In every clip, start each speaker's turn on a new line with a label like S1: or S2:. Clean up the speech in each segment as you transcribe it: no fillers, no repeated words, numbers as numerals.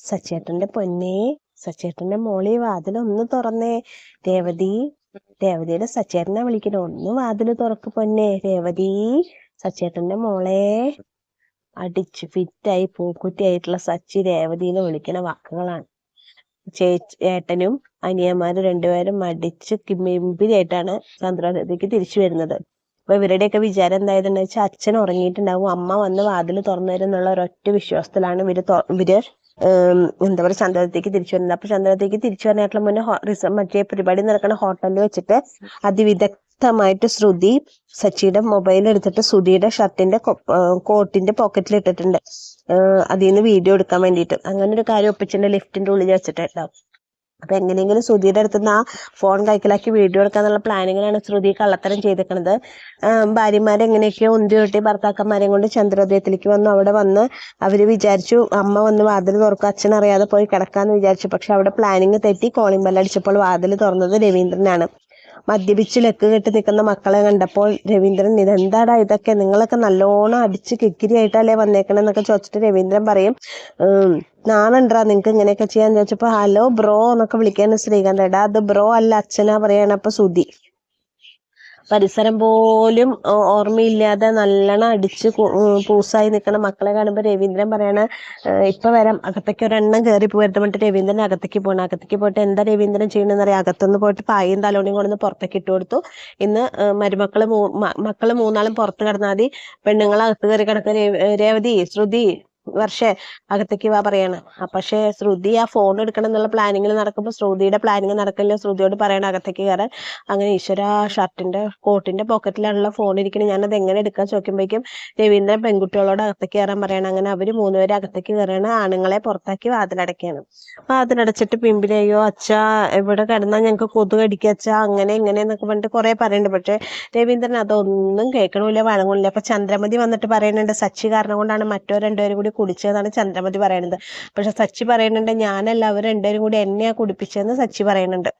S1: സച്ചേട്ടന്റെ പൊന്നേ, സച്ചേട്ടന്റെ മോളി വാതിലൊന്ന് തുറന്നേ. രേവതി, രേവതിയുടെ സച്ചേട്ടനെ വിളിക്കണ, ഒന്ന് വാതില് തുറക്ക് പൊന്നേ. രേവതി, സച്ചേട്ടന്റെ മോളെ. അടിച്ചു ഫിറ്റായി പൂക്കുറ്റിയായിട്ടുള്ള സച്ചി രേവതിനെ വിളിക്കണ വാക്കുകളാണ്. ഏട്ടനും അനിയന്മാരും രണ്ടുപേരും മടിച്ച് കിമ്പിരിയായിട്ടാണ് ചന്ദ്രോദയത്തേക്ക് തിരിച്ചു വരുന്നത്. അപ്പൊ ഇവരുടെയൊക്കെ വിചാരം എന്തായതെന്ന് വെച്ചാൽ അച്ഛൻ ഉറങ്ങിയിട്ടുണ്ടാവും, അമ്മ വന്ന് വാതിൽ തുറന്നു തരും എന്നുള്ള ഒരൊറ്റ വിശ്വാസത്തിലാണ് ഇവര് എന്താ പറയുക ചന്ദ്രത്തേക്ക് തിരിച്ചു വരുന്നത്. അപ്പൊ ചന്ദ്രത്തേക്ക് തിരിച്ചു വരാനായിട്ടുള്ള മുന്നേ മറ്റേ പരിപാടി നടക്കുന്ന ഹോട്ടലിൽ വെച്ചിട്ട് അതിവിദഗ്ധമായിട്ട് ശ്രുതി സച്ചിയുടെ മൊബൈൽ എടുത്തിട്ട് ശ്രുതിയുടെ ഷർട്ടിന്റെ കോട്ടിന്റെ പോക്കറ്റിൽ ഇട്ടിട്ടുണ്ട്, അതിൽ നിന്ന് വീഡിയോ എടുക്കാൻ വേണ്ടിയിട്ട്. അങ്ങനെ ഒരു കാര്യം ഒപ്പിച്ചിട്ടുണ്ട് ലിഫ്റ്റിന്റെ ഉള്ളിൽ വെച്ചിട്ടുണ്ടാവും. അപ്പൊ എങ്ങനെയെങ്കിലും ശ്രുതിയുടെ അടുത്തുനിന്ന് ആ ഫോൺ കൈക്കലാക്കി വീഡിയോ എടുക്കാന്നുള്ള പ്ലാനിങ്ങിലാണ് ശ്രുതി കള്ളത്തരം ചെയ്തേക്കുന്നത്. ഭാര്യമാരെ എങ്ങനെയൊക്കെയോ ഉന്തി തൊട്ടി ഭർത്താക്കന്മാരെയും കൊണ്ട് ചന്ദ്രോദയത്തിലേക്ക് വന്നു. അവിടെ വന്ന് അവര് വിചാരിച്ചു അമ്മ വന്ന് വാതിൽ തുറക്കും, അച്ഛൻ അറിയാതെ പോയി കിടക്കാന്ന് വിചാരിച്ചു. പക്ഷെ അവിടെ പ്ലാനിങ് തെറ്റി കോളിംഗ് ബെല്ലടിച്ചപ്പോൾ വാതിൽ തുറന്നത് രവീന്ദ്രനാണ്. മദ്യപിച്ച് ലെക്ക് കെട്ടി നിൽക്കുന്ന മക്കളെ കണ്ടപ്പോൾ രവീന്ദ്രൻ, ഇതെന്താടാ ഇതൊക്കെ, നിങ്ങളൊക്കെ നല്ലോണം അടിച്ച് കിക്കിരിയായിട്ടല്ലേ വന്നേക്കണെന്നൊക്കെ ചോദിച്ചിട്ട് രവീന്ദ്രൻ പറയും, നാണുണ്ടാ നിങ്ങക്ക് ഇങ്ങനെയൊക്കെ ചെയ്യാൻ ചോദിച്ചപ്പോ ഹലോ ബ്രോ എന്നൊക്കെ വിളിക്കാൻ ശ്രീകാന്ത്, എടാ അത് ബ്രോ അല്ല അച്ഛനാ പറയാണ്. അപ്പൊ ശ്രുതി പരിസരം പോലും ഓർമ്മയില്ലാതെ നല്ലോണം അടിച്ച് പൂസായി നിൽക്കുന്ന മക്കളെ കാണുമ്പോൾ രവീന്ദ്രൻ പറയണ, ഇപ്പൊ വരാം, അകത്തേക്ക് ഒരെണ്ണം കയറി പോയിട്ട് പറഞ്ഞിട്ട് രവീന്ദ്രൻ അകത്തേക്ക് പോകണം. അകത്തേക്ക് പോയിട്ട് എന്താ രവീന്ദ്രൻ ചെയ്യണമെന്ന് അറിയാം. അകത്തുനിന്ന് പോയിട്ട് പായും തലോണിയും കൊണ്ടൊന്ന് പുറത്തേക്ക് ഇട്ട് കൊടുത്തു. ഇന്ന് മക്കള് മൂന്നാളും പുറത്ത് കിടന്നാൽ മതി, പെണ്ണുങ്ങൾ അകത്ത് കയറി കിടക്കുക. രേവതി, ശ്രുതി, വർഷേ അകത്തേക്ക് വാ പറയാണ്. പക്ഷെ ശ്രുതി ആ ഫോൺ എടുക്കണം എന്നുള്ള പ്ലാനിങ്ങിൽ നടക്കുമ്പോൾ ശ്രുതിയുടെ പ്ലാനിങ് നടക്കില്ല. ശ്രുതിയോട് പറയണം അകത്തേക്ക് കയറാൻ. അങ്ങനെ ഈശ്വര ഷർട്ടിന്റെ കോട്ടിന്റെ പോക്കറ്റിലാണുള്ള ഫോൺ ഇരിക്കുന്നത്, ഞാനത് എങ്ങനെ എടുക്കാൻ ചോദിക്കുമ്പോഴേക്കും രവീന്ദ്രൻ പെൺകുട്ടികളോട് അകത്തേക്ക് കയറാൻ പറയണം. അങ്ങനെ അവര് മൂന്നുപേരെ അകത്തേക്ക് കയറാണ്, ആണുങ്ങളെ പുറത്താക്കി വാതിലടയ്ക്കാണ്. വാതിലടച്ചിട്ട് പിമ്പിലെയോ അച്ഛാ ഇവിടെ കിടന്നാൽ ഞങ്ങൾക്ക് കൊതുക് അടിക്കുക അച്ഛാ, അങ്ങനെ ഇങ്ങനെ എന്നൊക്കെ പറഞ്ഞിട്ട് കുറെ പറയുന്നുണ്ട്. പക്ഷെ രവീന്ദ്രൻ അതൊന്നും കേൾക്കണില്ല, വഴങ്ങില്ല. അപ്പൊ ചന്ദ്രമതി വന്നിട്ട് പറയുന്നുണ്ട്, സച്ചി കാരണം കൊണ്ടാണ് മറ്റോ രണ്ടുപേരും കൂടി കുടിച്ചതെന്നാണ് ചന്ദ്രമതി പറയുന്നത്. പക്ഷെ സച്ചി പറയുന്നുണ്ട്, ഞാനല്ല അവർ രണ്ടുപേരും കൂടി എന്നെയാ കുടിപ്പിച്ചതെന്ന് സച്ചി പറയുന്നുണ്ട്.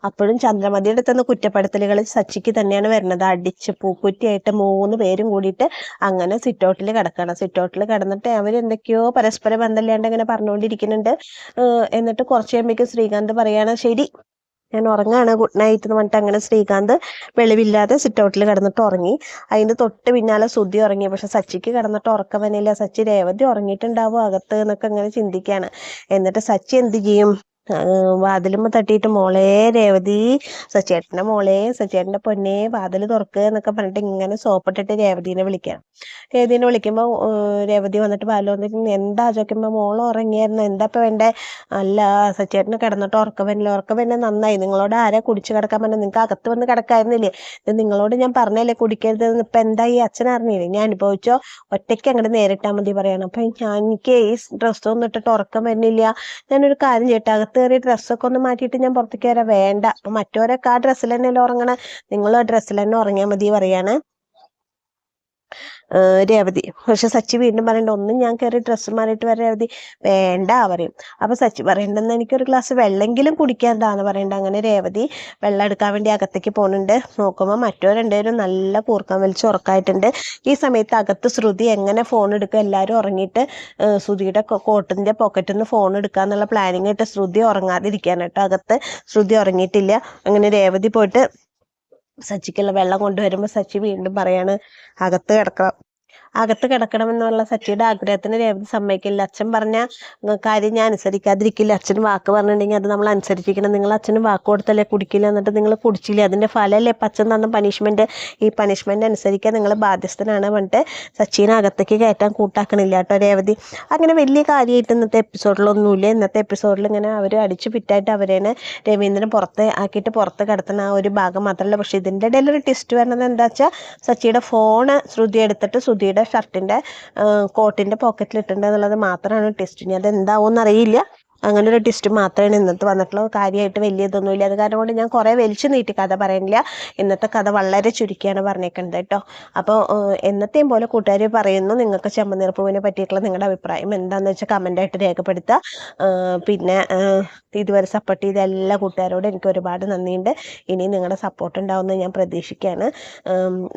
S1: അപ്പോഴും ചന്ദ്രമതിയുടെ അടുത്തുനിന്ന് കുറ്റപ്പെടുത്തലുകൾ സച്ചിക്ക് തന്നെയാണ് വരുന്നത്. അടിച്ച് പൂക്കുറ്റിയായിട്ട് 3 പേരും കൂടിയിട്ട് അങ്ങനെ സിറ്റൗട്ടിൽ കിടക്കണം. സിറ്റൗട്ടിൽ കിടന്നിട്ട് അവരെന്തൊക്കെയോ പരസ്പര ബന്ധമില്ലാണ്ട് ഇങ്ങനെ പറഞ്ഞുകൊണ്ടിരിക്കുന്നുണ്ട്. എന്നിട്ട് കുറച്ച് കഴിയുമ്പോഴേക്കും ശ്രീകാന്ത് പറയാണ്, ശരി ഞാൻ ഉറങ്ങാണ്, ഗുഡ് നൈറ്റ് എന്ന് പറഞ്ഞിട്ട് അങ്ങനെ ശ്രീകാന്ത് വെളിവില്ലാതെ സിറ്റൗട്ടിൽ കിടന്നിട്ട് ഉറങ്ങി. അതിന് തൊട്ട് പിന്നാലെ ശ്രുതി ഉറങ്ങി. പക്ഷെ സച്ചിക്ക് കിടന്നിട്ട് ഉറക്കം വന്നില്ല. സച്ചി രേവതി ഉറങ്ങിയിട്ടുണ്ടാവും അകത്ത് എന്നൊക്കെ അങ്ങനെ ചിന്തിക്കുകയാണ്. എന്നിട്ട് സച്ചി എന്ത് ചെയ്യും, വാതിലുമ്മ തട്ടിയിട്ട് മോളെ രേവതി, സച്ചേട്ടന്റെ മോളെ, സച്ചേട്ടന്റെ പൊന്നെ വാതിൽ തുറക്കുക എന്നൊക്കെ പറഞ്ഞിട്ട് ഇങ്ങനെ സോപ്പിട്ടിട്ട് രേവതിനെ വിളിക്കാം. രേവതിനെ വിളിക്കുമ്പോൾ രേവതി വന്നിട്ട് വാതിൽ വന്നിട്ട് എന്താ ചോദിക്കുമ്പോൾ മോള് ഉറങ്ങിയായിരുന്നു, എന്താ ഇപ്പൊ വേണ്ടേ? അല്ല സച്ചേട്ടന് കിടന്നിട്ട് ഉറക്കം വരുന്ന നന്നായി, നിങ്ങളോട് ആരാ കുടിച്ചു കിടക്കാൻ പറഞ്ഞത്, നിങ്ങൾക്ക് അകത്ത് വന്ന് കിടക്കായിരുന്നില്ലേ, ഇത് നിങ്ങളോട് ഞാൻ പറഞ്ഞല്ലേ കുടിക്കരുത്, ഇപ്പൊ എന്താ ഈ അച്ഛൻ അറിഞ്ഞില്ലേ, ഞാൻ അനുഭവിച്ചോ, ഒറ്റയ്ക്ക് അങ്ങോട്ട് നേരിട്ടാൽ മതി പറയണം. അപ്പൊ എനിക്ക് ഈ ഡ്രസ്സൊന്നും ഇട്ടിട്ട് ഉറക്കം വരുന്നില്ല, ഞാനൊരു കാര്യം ചെയ്യട്ടെ, അകത്ത് കയറി ഡ്രസ്സൊക്കെ ഒന്ന് മാറ്റിയിട്ട് ഞാൻ പുറത്തേക്ക് വരാം. വേണ്ട, അപ്പൊ മറ്റവരൊക്കെ ആ ഡ്രസ്സിൽ തന്നെയല്ലേ ഉറങ്ങണേ, നിങ്ങൾ ആ ഡ്രസ്സിൽ തന്നെ ഉറങ്ങിയാൽ മതി പറയാണ് രേവതി. പക്ഷെ സച്ചി വീണ്ടും പറയണ്ട, ഒന്നും ഞാൻ കയറി ഡ്രസ്സ് മാറിയിട്ട് വരാം രേവതി, വേണ്ട പറയും. അപ്പൊ സച്ചി പറയണ്ടെന്ന് എനിക്കൊരു ഗ്ലാസ് വെള്ളമെങ്കിലും കുടിക്കാന്താന്ന് പറയണ്ട. അങ്ങനെ രേവതി വെള്ളം എടുക്കാൻ വേണ്ടി അകത്തേക്ക് പോകുന്നുണ്ട്. നോക്കുമ്പോൾ മറ്റോ രണ്ടുപേരും നല്ല കൂർക്കം വലിച്ച് ഉറക്കായിട്ടുണ്ട്. ഈ സമയത്ത് അകത്ത് ശ്രുതി എങ്ങനെ ഫോൺ എടുക്കുക, എല്ലാവരും ഉറങ്ങിയിട്ട് ശ്രുതിയുടെ കോട്ടിന്റെ പോക്കറ്റിൽ നിന്ന് ഫോൺ എടുക്കാന്നുള്ള പ്ലാനിങ് ആയിട്ട് ശ്രുതി ഉറങ്ങാതിരിക്കാൻ കേട്ടോ. അകത്ത് ശ്രുതി ഉറങ്ങിയിട്ടില്ല. അങ്ങനെ രേവതി പോയിട്ട് സച്ചിക്കുള്ള വെള്ളം കൊണ്ടുവരുമ്പോൾ സച്ചി വീണ്ടും പറയാണ് അകത്ത് കിടക്കണം എന്നുള്ള സച്ചിയുടെ ആഗ്രഹത്തിന് രേവതി സമ്മതിക്കില്ല. അച്ഛൻ പറഞ്ഞ കാര്യം ഞാൻ അനുസരിക്കാതിരിക്കില്ല, അച്ഛൻ വാക്ക് പറഞ്ഞിട്ടുണ്ടെങ്കിൽ അത് നമ്മൾ അനുസരിച്ചിരിക്കണം, നിങ്ങൾ അച്ഛന് വാക്ക് കൊടുത്തല്ലേ കുടിക്കില്ല, എന്നിട്ട് നിങ്ങൾ കുടിച്ചില്ല, അതിന്റെ ഫലമല്ലേ ഇപ്പം അച്ഛൻ തന്ന പണിഷ്മെന്റ്, ഈ പണിഷ്മെന്റ് അനുസരിക്കാൻ നിങ്ങൾ ബാധ്യസ്ഥനാണ് പറഞ്ഞിട്ട് സച്ചിനെ അകത്തേക്ക് കയറ്റാൻ കൂട്ടാക്കണില്ല കേട്ടോ രേവതി. അങ്ങനെ വലിയ കാര്യമായിട്ട് ഇന്നത്തെ എപ്പിസോഡിലൊന്നുമില്ല. ഇന്നത്തെ എപ്പിസോഡിൽ ഇങ്ങനെ അവർ അടിച്ചു ഫിറ്റായിട്ട് അവരേനെ രവീന്ദ്രൻ പുറത്ത് ആക്കിയിട്ട് പുറത്ത് കിടത്തുന്ന ആ ഒരു ഭാഗം മാത്രമല്ല. പക്ഷെ ഇതിൻ്റെ ഇടയിൽ ഒരു ട്വിസ്റ്റ് വരുന്നത് എന്താ വെച്ചാൽ, സച്ചിയുടെ ഫോണ് ശ്രുതി എടുത്തിട്ട് ശ്രുതിയുടെ ഷർട്ടിന്റെ കോട്ടിന്റെ പോക്കറ്റിൽ ഇട്ടിട്ടുണ്ട് എന്നുള്ളത് മാത്രമാണ് ട്വിസ്റ്റ്. ഇനി അത് എന്താവും അറിയില്ല. അങ്ങനെ ഒരു ട്വിസ്റ്റ് മാത്രമാണ് ഇന്നത്തെ വന്നിട്ടുള്ള കാര്യമായിട്ട് വലിയ ഇതൊന്നുമില്ല. അത് കാരണം കൊണ്ട് ഞാൻ കുറേ വലിച്ചു നീട്ടി കഥ പറയുന്നില്ല. ഇന്നത്തെ കഥ വളരെ ചുരുക്കിയാണ് പറഞ്ഞേക്കുന്നത് കേട്ടോ. അപ്പോൾ എന്നത്തെയും പോലെ കൂട്ടുകാർ പറയുന്നു, നിങ്ങൾക്ക് ചെമ്പനീർപ്പൂവിനെ പറ്റിയിട്ടുള്ള നിങ്ങളുടെ അഭിപ്രായം എന്താണെന്ന് വെച്ചാൽ കമൻ്റായിട്ട് രേഖപ്പെടുത്തുക. പിന്നെ ഇതുവരെ സപ്പോർട്ട് ചെയ്ത എല്ലാ കൂട്ടുകാരോടും എനിക്ക് ഒരുപാട് നന്ദിയുണ്ട്. ഇനി നിങ്ങളുടെ സപ്പോർട്ട് ഉണ്ടാവുമെന്ന് ഞാൻ പ്രതീക്ഷിക്കുകയാണ്.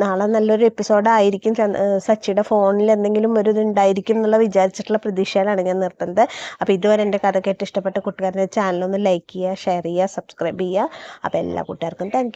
S1: നാളെ നല്ലൊരു എപ്പിസോഡായിരിക്കും. സച്ചിയുടെ ഫോണിൽ എന്തെങ്കിലും ഒരു ഇതുണ്ടായിരിക്കും എന്നുള്ള വിചാരിച്ചിട്ടുള്ള പ്രതീക്ഷയിലാണ് ഞാൻ നിർത്തുന്നത്. അപ്പോൾ ഇതുവരെ എൻ്റെ കഥ കേട്ട് ഇഷ്ടപ്പെട്ട കൂട്ടുകാരുടെ ചാനലൊന്ന് ലൈക്ക് ചെയ്യുക, ഷെയർ ചെയ്യുക, സബ്സ്ക്രൈബ് ചെയ്യുക. അപ്പോൾ എല്ലാ കൂട്ടുകാർക്കും താങ്ക് യു.